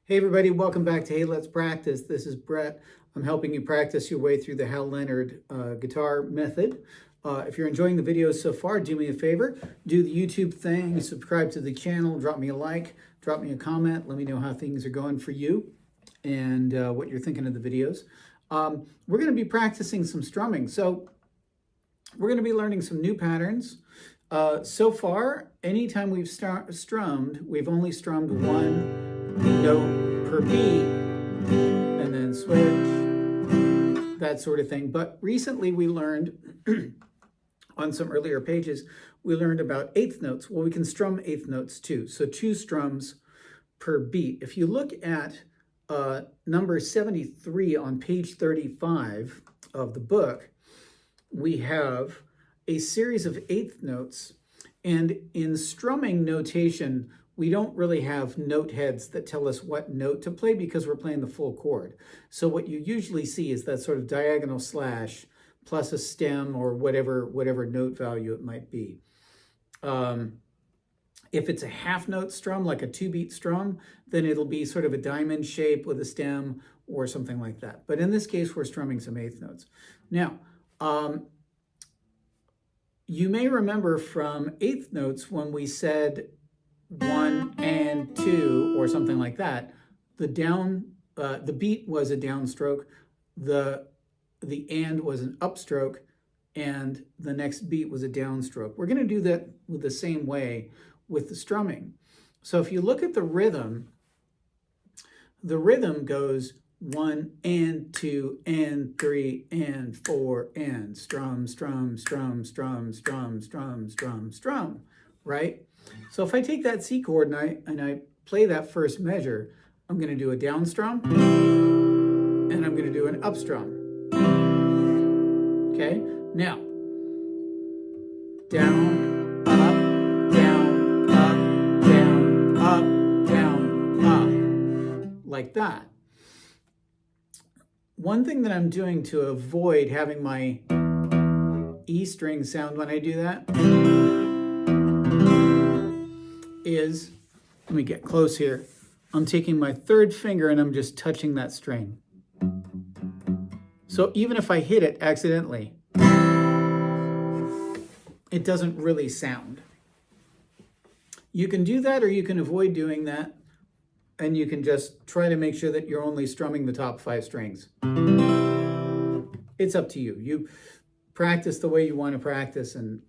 Hey everybody, welcome back to Hey Let's Practice. This is Brett. I'm helping you practice your way through the Hal Leonard Guitar Method. If you're enjoying the videos so far, do me a favor, do the YouTube thing, subscribe to the channel, drop me a like, drop me a comment, let me know how things are going for you and what you're thinking of the videos. We're going to be practicing some strumming. So we're going to be learning some new patterns. So far, anytime we've strummed, we've only strummed one note per beat and then switch, that sort of thing. But recently we learned on some earlier pages, we learned about eighth notes. Well, we can strum eighth notes too. So 2 strums per beat. If you look at number 73 on page 35 of the book, we have a series of eighth notes. And in strumming notation, we don't really have note heads that tell us what note to play because we're playing the full chord. So what you usually see is that sort of diagonal slash plus a stem or whatever note value it might be. If it's a half note strum, like a 2-beat strum, then it'll be sort of a diamond shape with a stem or something like that. But in this case, we're strumming some eighth notes. Now, you may remember from eighth notes when we said 1 and 2 or something like that, the beat was a downstroke, the and was an upstroke, and the next beat was a downstroke. We're going to do that with the same way with the strumming. So if you look at the rhythm goes 1 and 2 and 3 and 4 and strum, strum, strum, strum, strum, strum, strum, strum, right? So if I take that C chord and I play that first measure, I'm going to do a down strum and I'm going to do an up strum. Okay? Now, down, up, down, up, down, up, down, up, like that. One thing that I'm doing to avoid having my E string sound when I do that is, let me get close here, I'm taking my third finger and I'm just touching that string. So even if I hit it accidentally, it doesn't really sound. You can do that or you can avoid doing that, and you can just try to make sure that you're only strumming the top 5 strings. It's up to you. You practice the way you want to practice and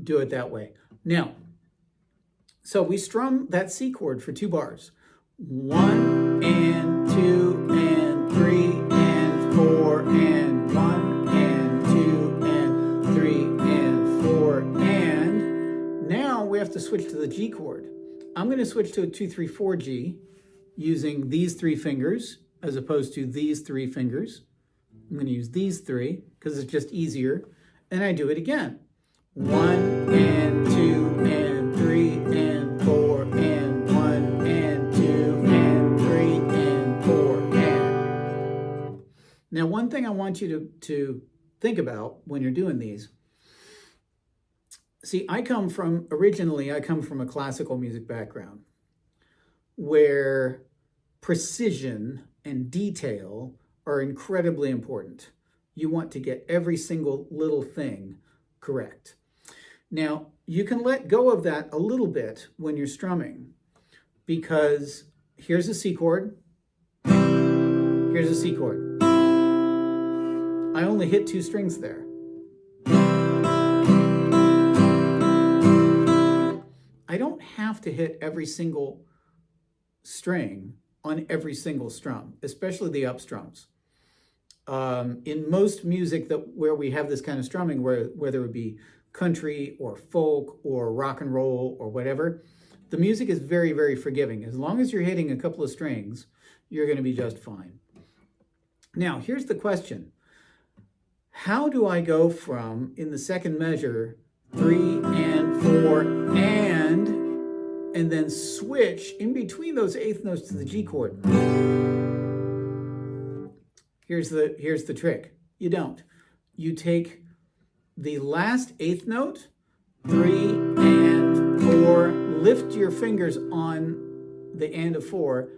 do it that way. Now, so we strum that C chord for 2 bars. 1 and 2 and 3 and 4 and 1 and 2 and 3 and 4 and now we have to switch to the G chord. I'm going to switch to a 2-3-4 G using these 3 fingers as opposed to these 3 fingers. I'm going to use these 3 because it's just easier. And I do it again. 1 and 2 and 3 and 4 and 1 and 2 and 3 and 4 and. Now, one thing I want you to think about when you're doing these, see, originally I come from a classical music background where precision and detail are incredibly important. You want to get every single little thing correct. Now, you can let go of that a little bit when you're strumming because here's a C chord, here's a C chord. I only hit 2 strings there. I don't have to hit every single string on every single strum, especially the up strums. In most music where we have this kind of strumming, whether it be country or folk or rock and roll or whatever, the music is very, very forgiving. As long as you're hitting a couple of strings, you're going to be just fine. Now, here's the question. How do I go from, in the second measure, 3 and 4 and then switch in between those eighth notes to the G chord? Here's the trick. You don't. You take the last eighth note, 3 and 4, lift your fingers on the and of 4,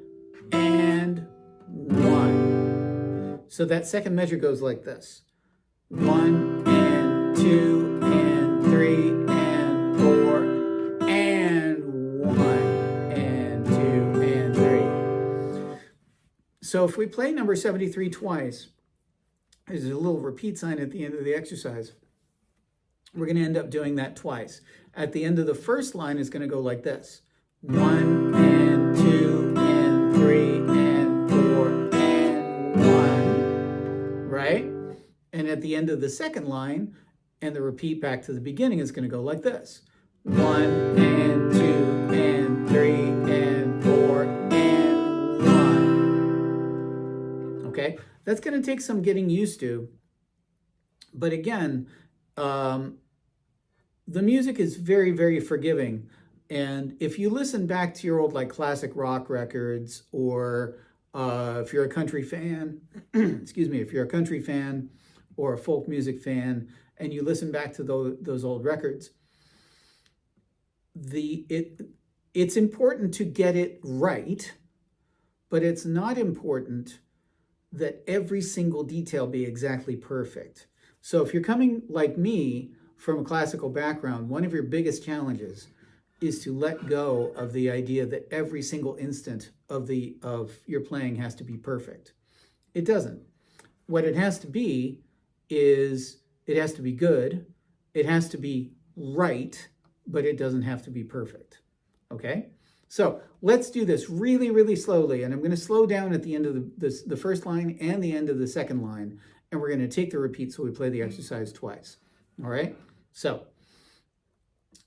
and 1. So that second measure goes like this. 1 and 2 and 3 and 4 and 1 and 2 and 3. So if we play number 73 twice, there's a little repeat sign at the end of the exercise. We're going to end up doing that twice. At the end of the first line is going to go like this. 1 and 2 and 3 and 4 and 1, right? And at the end of the second line, and the repeat back to the beginning is going to go like this. 1 and 2 and 3 and 4 and 1. Okay? That's going to take some getting used to. But again, the music is very, very forgiving. And if you listen back to your old like classic rock records, or if you're a country fan, excuse me, if you're a country fan or a folk music fan, and you listen back to those old records, it's important to get it right, but it's not important that every single detail be exactly perfect. So if you're coming like me from a classical background, one of your biggest challenges is to let go of the idea that every single instant of your playing has to be perfect. It doesn't. What it has to be is it has to be good, it has to be right, but it doesn't have to be perfect. Okay? So let's do this really, really slowly, and I'm going to slow down at the end of the first line and the end of the second line, and we're going to take the repeat so we play the exercise twice. All right? So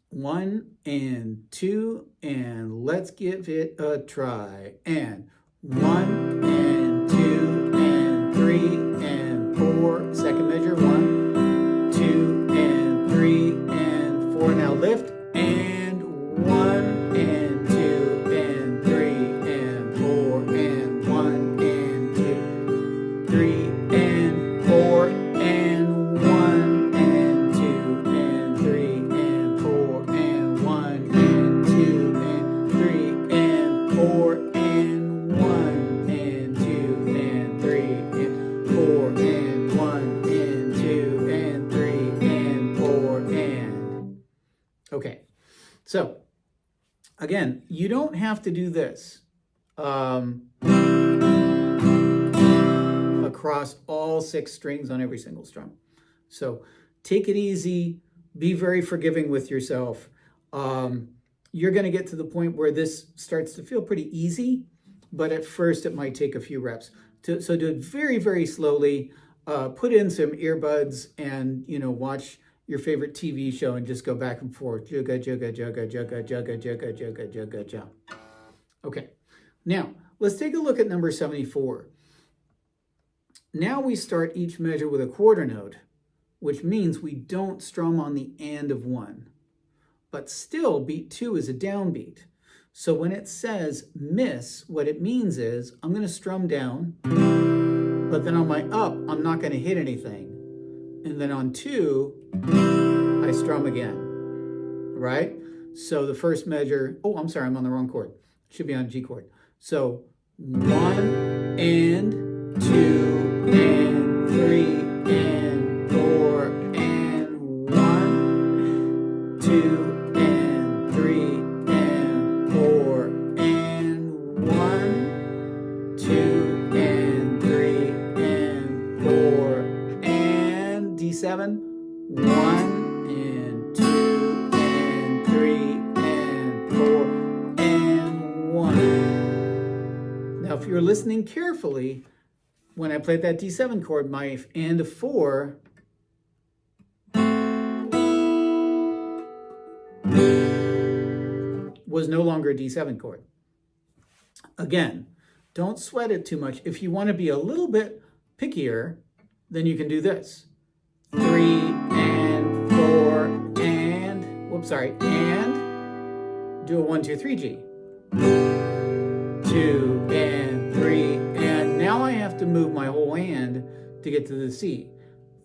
1 and 2, and let's give it a try. And 1 and 2 and 3 and 4. Second measure. 1, 2 and 3 and 4. Now lift. And 1 and 2 and 3 and 4 and 1 and 2, 3 and 4 and 1 and 2 and 3 and 4 and 1 and 2 and 3 and 4 and 1 and 2 and 3 and 4 and 1 and 2 and 3 and 4 and... Okay, so again, you don't have to do this across all 6 strings on every single strum. So take it easy, be very forgiving with yourself. You're going to get to the point where this starts to feel pretty easy, but at first it might take a few reps. So do it very, very slowly. Put in some earbuds and, watch your favorite TV show and just go back and forth. Jugga, jugga, jugga, jugga, jugga, jugga, jugga, jugga, jugga. Okay, now let's take a look at number 74. Now we start each measure with a quarter note, which means we don't strum on the and of 1. But still, beat 2 is a downbeat. So when it says miss, what it means is I'm going to strum down, but then on my up, I'm not going to hit anything. And then on 2, I strum again, right? So the first measure, oh, I'm sorry, I'm on the wrong chord. It should be on G chord. So 1 and 2 and 3 and 4 and 1, 2 and 3 and 4 and 1, 2 and 3 and 4 and D7, 1 and 2 and 3 and 4 and 1. Now if you're listening carefully, when I played that D7 chord, my and of 4 was no longer a D7 chord. Again, don't sweat it too much. If you want to be a little bit pickier, then you can do this. 3 and 4 and, and do a 1, 2, 3 G. 2 and 3 and now I have to move my whole hand to get to the C.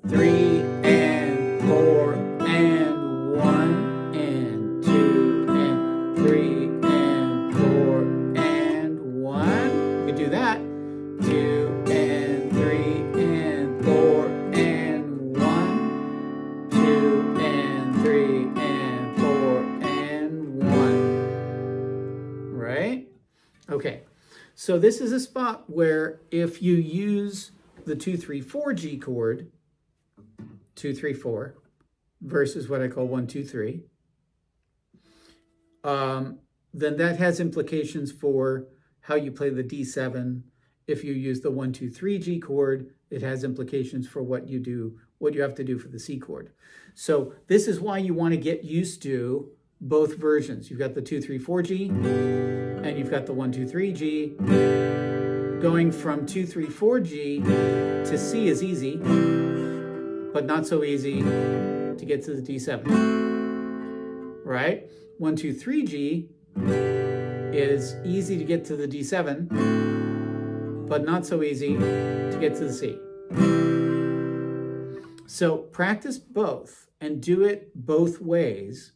3 and 4 and 1 and 2 and 3 that. 2 and 3 and 4 and 1. 2 and 3 and 4 and 1. Right? Okay. So this is a spot where if you use the 2-3-4 G chord, 2-3-4, versus what I call 1-2-3, then that has implications for how you play the D7. If you use the 1-2-3 G chord, it has implications for what you do, what you have to do for the C chord. So this is why you want to get used to both versions. You've got the 2-3-4 G and you've got the 1-2-3 G. Going from 2-3-4 G to C is easy, but not so easy to get to the D7, right? 1-2-3 G is easy to get to the D7, but not so easy to get to the C. So practice both and do it both ways.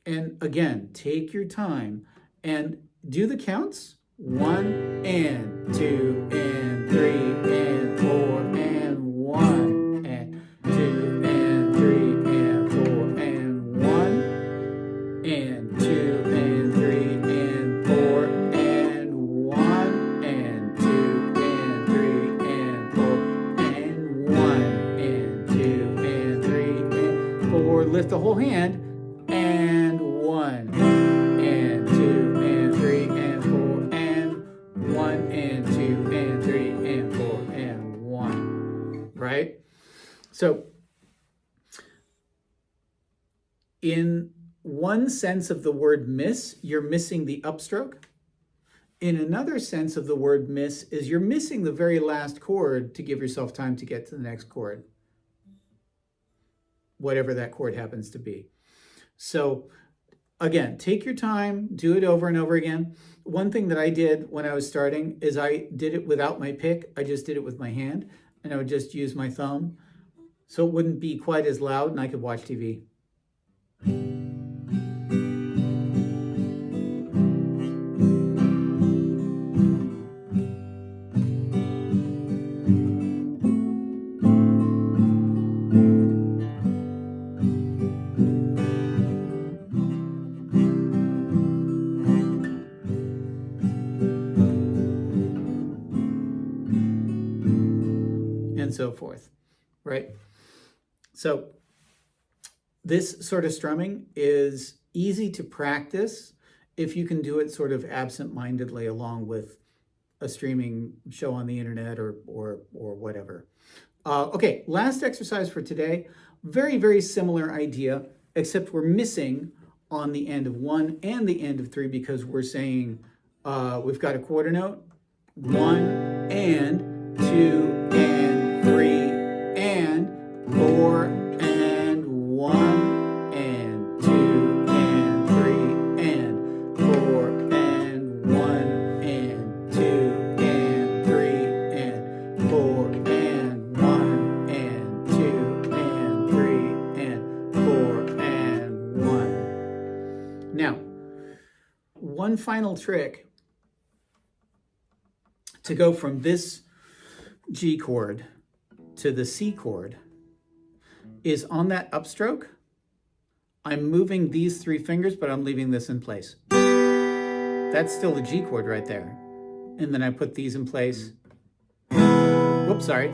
And again, take your time and do the counts. 1 and 2 and 3 and 4 and 1 and 2 and 3 and 4 and 1 and 2 and 3 and 4 and 1 and 2 and 3 and 4 and 1 and 2 and 3 and 4. Lift the whole hand and 1 and 2 and 3 and 4 and 1 and 2 and 3 and 4 and 1. Right? So in one sense of the word miss, you're missing the upstroke. In another sense of the word miss is you're missing the very last chord to give yourself time to get to the next chord, whatever that chord happens to be. So again, take your time, do it over and over again. One thing that I did when I was starting is I did it without my pick. I just did it with my hand, and I would just use my thumb so it wouldn't be quite as loud and I could watch TV. And so forth, right? So this sort of strumming is easy to practice if you can do it sort of absent-mindedly along with a streaming show on the internet or whatever. Okay, last exercise for today. Very, very similar idea, except we're missing on the end of 1 and the end of 3 because we're saying we've got a quarter note, 1 and 2 and 3 and 4 and 1 and 2 and 3 and 4 and 1 and 2 and 3 and 4 and 1 and 2 and 3 and 4 and 1. Now, one final trick to go from this G chord to the C chord is on that upstroke. I'm moving these 3 fingers, but I'm leaving this in place. That's still the G chord right there. And then I put these in place. Whoops, sorry.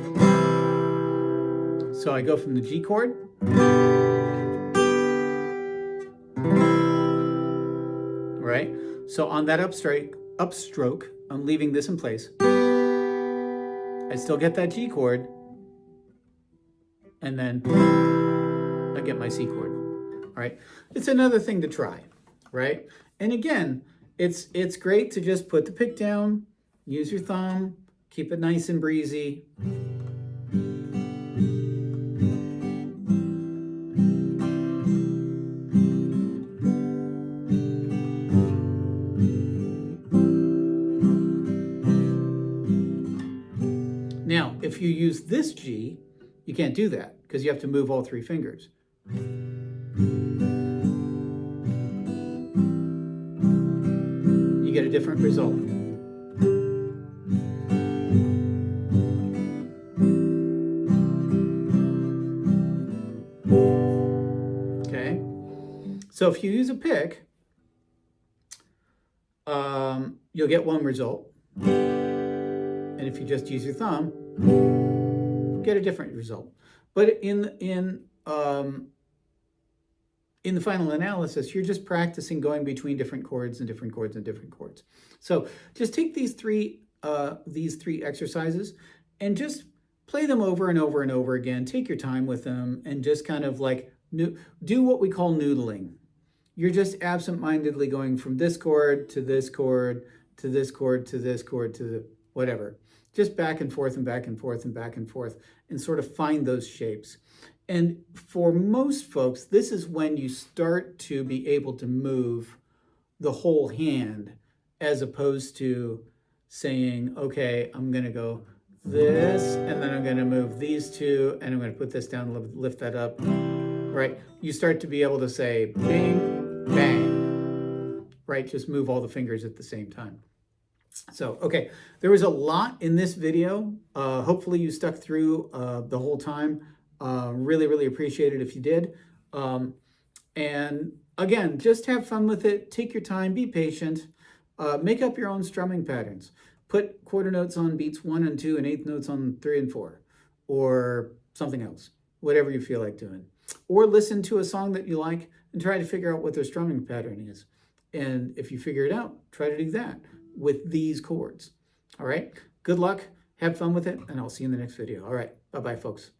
So I go from the G chord. Right? So on that upstroke, I'm leaving this in place. I still get that G chord, and then I get my C chord. All right, it's another thing to try, right? And again, it's great to just put the pick down, use your thumb, keep it nice and breezy. Now, if you use this G, you can't do that because you have to move all 3 fingers. You get a different result. So if you use a pick, you'll get one result. And if you just use your thumb, get a different result. But in the final analysis, you're just practicing going between different chords and different chords and different chords. So just take these three exercises and just play them over and over and over again. Take your time with them and just kind of like do what we call noodling. You're just absent-mindedly going from this chord to this chord to this chord to this chord to the whatever. Just back and forth and back and forth and back and forth and sort of find those shapes. And for most folks, this is when you start to be able to move the whole hand as opposed to saying, okay, I'm going to go this, and then I'm going to move these two, and I'm going to put this down, lift that up, right? You start to be able to say bing, bang, right? Just move all the fingers at the same time. So, okay, there was a lot in this video. Hopefully you stuck through the whole time. Really, really appreciate it if you did. And again, just have fun with it. Take your time, be patient. Make up your own strumming patterns. Put quarter notes on beats 1 and 2 and eighth notes on 3 and 4, or something else, whatever you feel like doing. Or listen to a song that you like and try to figure out what their strumming pattern is. And if you figure it out, try to do that with these chords. All right, good luck, have fun with it, and I'll see you in the next video. All right, bye-bye, folks.